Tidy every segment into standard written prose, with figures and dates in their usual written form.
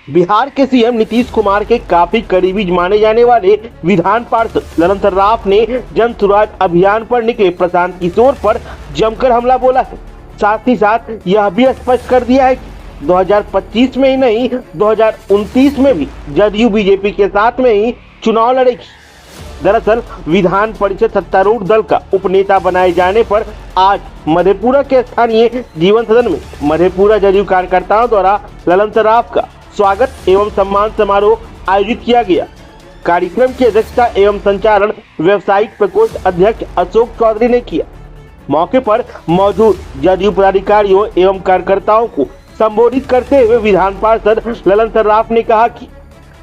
बिहार के सीएम नीतीश कुमार के काफी करीबी माने जाने वाले विधान पार्षद ललन सर्राफ ने जन सुराज अभियान पर निकले प्रशांत किशोर पर जमकर हमला बोला है। साथ ही साथ यह भी स्पष्ट कर दिया है कि 2025 में ही नहीं 2029 में भी जदयू बीजेपी के साथ में ही चुनाव लड़ेगी। दरअसल विधान परिषद सत्तारूढ़ दल का उपनेता बनाए जाने पर आज मधेपुरा के स्थानीय जीवन सदन में मधेपुरा जदयू कार्यकर्ताओं द्वारा ललन सर्राफ का स्वागत एवं सम्मान समारोह आयोजित किया गया। कार्यक्रम की अध्यक्षता एवं संचालन व्यवसायिक प्रकोष्ठ अध्यक्ष अशोक चौधरी ने किया। मौके पर मौजूद जदयू पदाधिकारियों एवं कार्यकर्ताओं को संबोधित करते हुए विधान पार्षद ललन सर्राफ ने कहा कि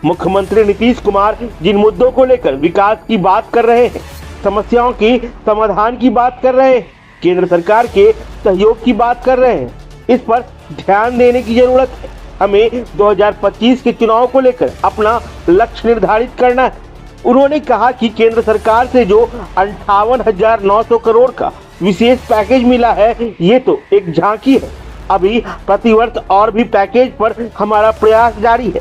मुख्यमंत्री नीतीश कुमार जिन मुद्दों को लेकर विकास की बात कर रहे हैं, समस्याओं की समाधान की बात कर रहे हैं, केंद्र सरकार के सहयोग की बात कर रहे हैं, इस पर ध्यान देने की जरूरत है। हमें 2025 के चुनाव को लेकर अपना लक्ष्य निर्धारित करना है। उन्होंने कहा कि केंद्र सरकार से जो 58,900 करोड़ का विशेष पैकेज मिला है, ये तो एक झांकी है। अभी प्रतिवर्ष और भी पैकेज पर हमारा प्रयास जारी है।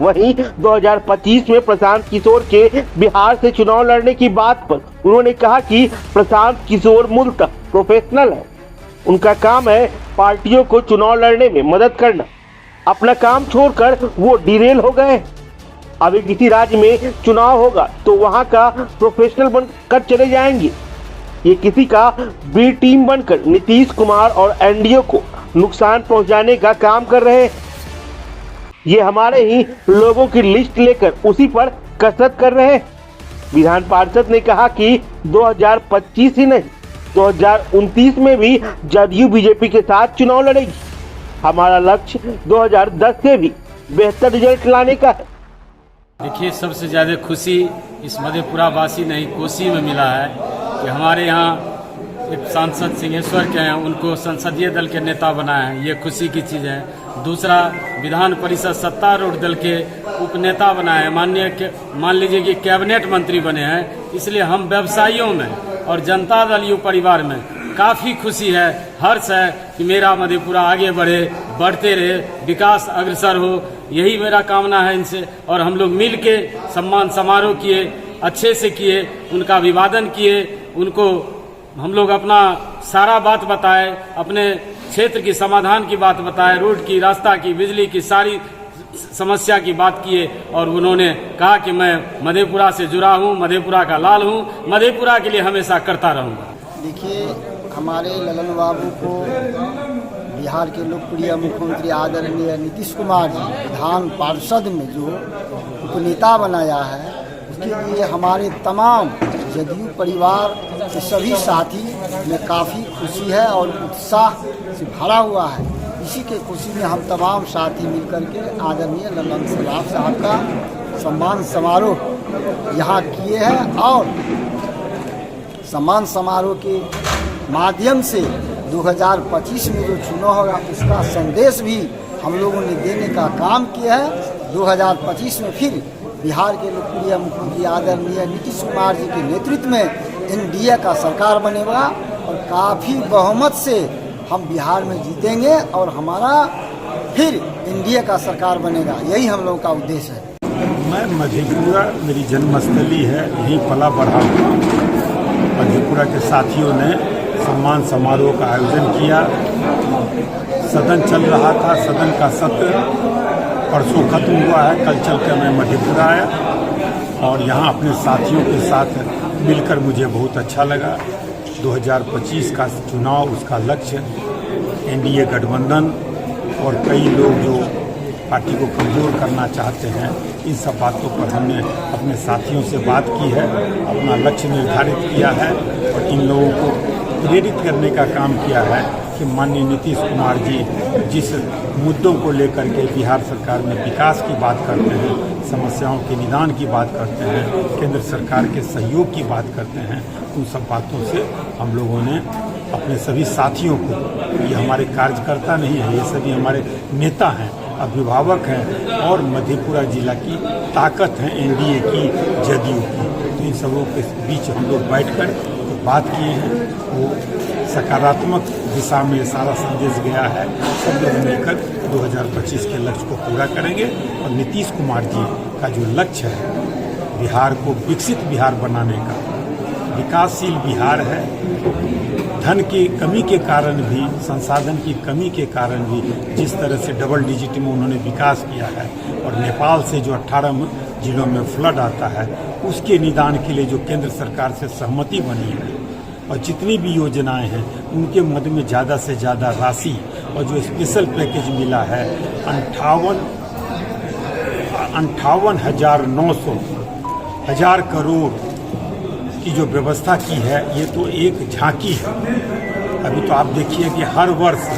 वहीं 2025 में प्रशांत किशोर के बिहार से चुनाव लड़ने की बात पर उन्होंने कहा कि प्रशांत किशोर मूलतः प्रोफेशनल है। उनका काम है पार्टियों को चुनाव लड़ने में मदद करना। अपना काम छोड़कर वो डिरेल हो गए। अभी किसी राज्य में चुनाव होगा तो वहां का प्रोफेशनल बनकर चले जाएंगे। ये किसी का बी टीम बनकर नीतीश कुमार और एनडीए को नुकसान पहुंचाने का काम कर रहे हैं। ये हमारे ही लोगों की लिस्ट लेकर उसी पर कसरत कर रहे हैं। विधान पार्षद ने कहा कि 2025 ही नहीं 2029 में भी जदयू बीजेपी के साथ चुनाव लड़ेगी। हमारा लक्ष्य 2010 से भी बेहतर रिजल्ट लाने का है। देखिए, सबसे ज़्यादा खुशी इस मधेपुरा वासी नहीं कोसी में मिला है कि हमारे यहाँ एक सांसद सिंहेश्वर के हैं, उनको संसदीय दल के नेता बनाए हैं, ये खुशी की चीज़ है। दूसरा, विधान परिषद सत्तारूढ़ दल के उपनेता बनाए हैं, मान लीजिए कि कैबिनेट मंत्री बने हैं। इसलिए हम व्यवसायियों में और जनता दल यू परिवार में काफ़ी खुशी है, हर्ष है कि मेरा मधेपुरा आगे बढ़े, बढ़ते रहे, विकास अग्रसर हो, यही मेरा कामना है इनसे। और हम लोग मिल के सम्मान समारोह किए, अच्छे से किए, उनका अभिवादन किए, उनको हम लोग अपना सारा बात बताए, अपने क्षेत्र की समाधान की बात बताए, रोड की, रास्ता की, बिजली की सारी समस्या की बात किए। और उन्होंने कहा कि मैं मधेपुरा से जुड़ा हूँ, मधेपुरा का लाल हूँ, मधेपुरा के लिए हमेशा करता रहूँगा। देखिए, हमारे ललन बाबू को बिहार के लोकप्रिय मुख्यमंत्री आदरणीय नीतीश कुमार जी विधान पार्षद में जो उपनेता बनाया है, उसके लिए हमारे तमाम जदयू परिवार के सभी साथी में काफ़ी खुशी है और उत्साह से भरा हुआ है। इसी के खुशी में हम तमाम साथी मिलकर के आदरणीय ललन सर्राफ साहब का सम्मान समारोह यहाँ किए हैं। और सम्मान समारोह के माध्यम से 2025 में जो चुनाव होगा उसका संदेश भी हम लोगों ने देने का काम किया है। 2025 में फिर बिहार के लोकप्रिय मुख्यमंत्री आदरणीय नीतीश कुमार जी के नेतृत्व में एनडीए का सरकार बनेगा और काफ़ी बहुमत से हम बिहार में जीतेंगे और हमारा फिर एनडीए का सरकार बनेगा। यही हम लोगों का उद्देश्य है। मैं मधेपुरा, मेरी जन्मस्थली है, यहीं पला बढ़ा हुआ। मधेपुरा के साथियों ने सम्मान समारोह का आयोजन किया। सदन चल रहा था, सदन का सत्र परसों खत्म हुआ है। कल चल कर मैं मधेपुरा आया और यहाँ अपने साथियों के साथ मिलकर मुझे बहुत अच्छा लगा। 2025 का चुनाव, उसका लक्ष्य एनडीए गठबंधन और कई लोग जो पार्टी को कमज़ोर करना चाहते हैं, इन सब बातों पर हमने अपने साथियों से बात की है, अपना लक्ष्य निर्धारित किया है और इन लोगों को प्रेरित करने का काम किया है कि माननीय नीतीश कुमार जी जिस मुद्दों को लेकर के बिहार सरकार में विकास की बात करते हैं, समस्याओं के निदान की बात करते हैं, केंद्र सरकार के सहयोग की बात करते हैं, उन सब बातों से हम लोगों ने अपने सभी साथियों को, ये हमारे कार्यकर्ता नहीं है, ये सभी हमारे नेता हैं, अभिभावक हैं और मधेपुरा जिला की ताकत है एनडीए की, जदयू की। तो इन सबों के बीच हम लोग बैठकर बात किए हैं, वो सकारात्मक दिशा में सारा संदेश गया है। सब लोग मिलकर 2025 के लक्ष्य को पूरा करेंगे। और नीतीश कुमार जी का जो लक्ष्य है बिहार को विकसित बिहार बनाने का, विकासशील बिहार है, धन की कमी के कारण भी, संसाधन की कमी के कारण भी जिस तरह से डबल डिजिट में उन्होंने विकास किया है और नेपाल से जो 18 जिलों में फ्लड आता है उसके निदान के लिए जो केंद्र सरकार से सहमति बनी है और जितनी भी योजनाएं हैं उनके मद में ज़्यादा से ज़्यादा राशि और जो स्पेशल पैकेज मिला है 58,900 करोड़ की जो व्यवस्था की है ये तो एक झांकी है। अभी तो आप देखिए कि हर वर्ष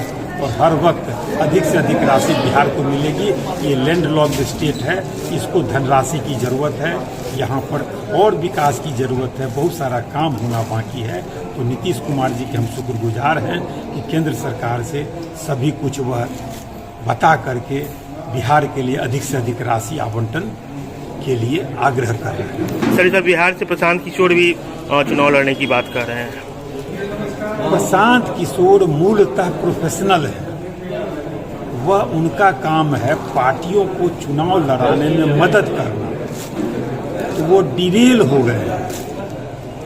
और हर वक्त अधिक से अधिक राशि बिहार को मिलेगी। ये लैंडलॉक्ड स्टेट है, इसको धनराशि की ज़रूरत है, यहाँ पर और विकास की ज़रूरत है, बहुत सारा काम होना बाकी है। तो नीतीश कुमार जी के हम शुक्रगुजार हैं कि केंद्र सरकार से सभी कुछ वह बता करके बिहार के लिए अधिक से अधिक राशि आवंटन के लिए आग्रह कर रहे हैं। सर इधर बिहार से प्रशांत किशोर भी चुनाव लड़ने की बात कर रहे हैं। प्रशांत किशोर मूलतः प्रोफेशनल है, वह उनका काम है पार्टियों को चुनाव लड़ाने में मदद करना। तो वो डिरेल हो गए,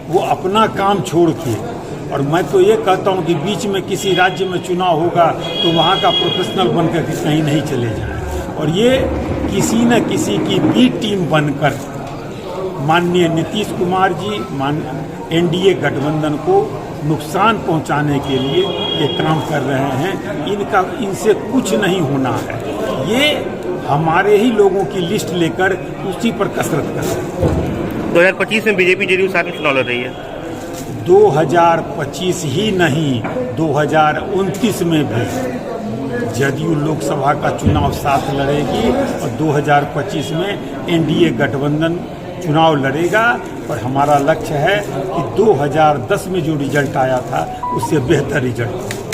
वो अपना काम छोड़ के। और मैं तो ये कहता हूँ कि बीच में किसी राज्य में चुनाव होगा तो वहाँ का प्रोफेशनल बनकर के कहीं नहीं चले जाएं। और ये किसी न किसी की बी टीम बनकर माननीय नीतीश कुमार जी एनडीए गठबंधन को नुकसान पहुंचाने के लिए ये काम कर रहे हैं। इनसे कुछ नहीं होना है। ये हमारे ही लोगों की लिस्ट लेकर उसी पर कसरत कर रहे हैं। 2025 में बीजेपी जेडीयू साथ में चुनाव लड़ रही है। 2025 ही नहीं, 2029 में भी जदयू लोकसभा का चुनाव साथ लड़ेगी और 2025 में एनडीए गठबंधन चुनाव लड़ेगा। और हमारा लक्ष्य है कि 2010 में जो रिजल्ट आया था उससे बेहतर रिजल्ट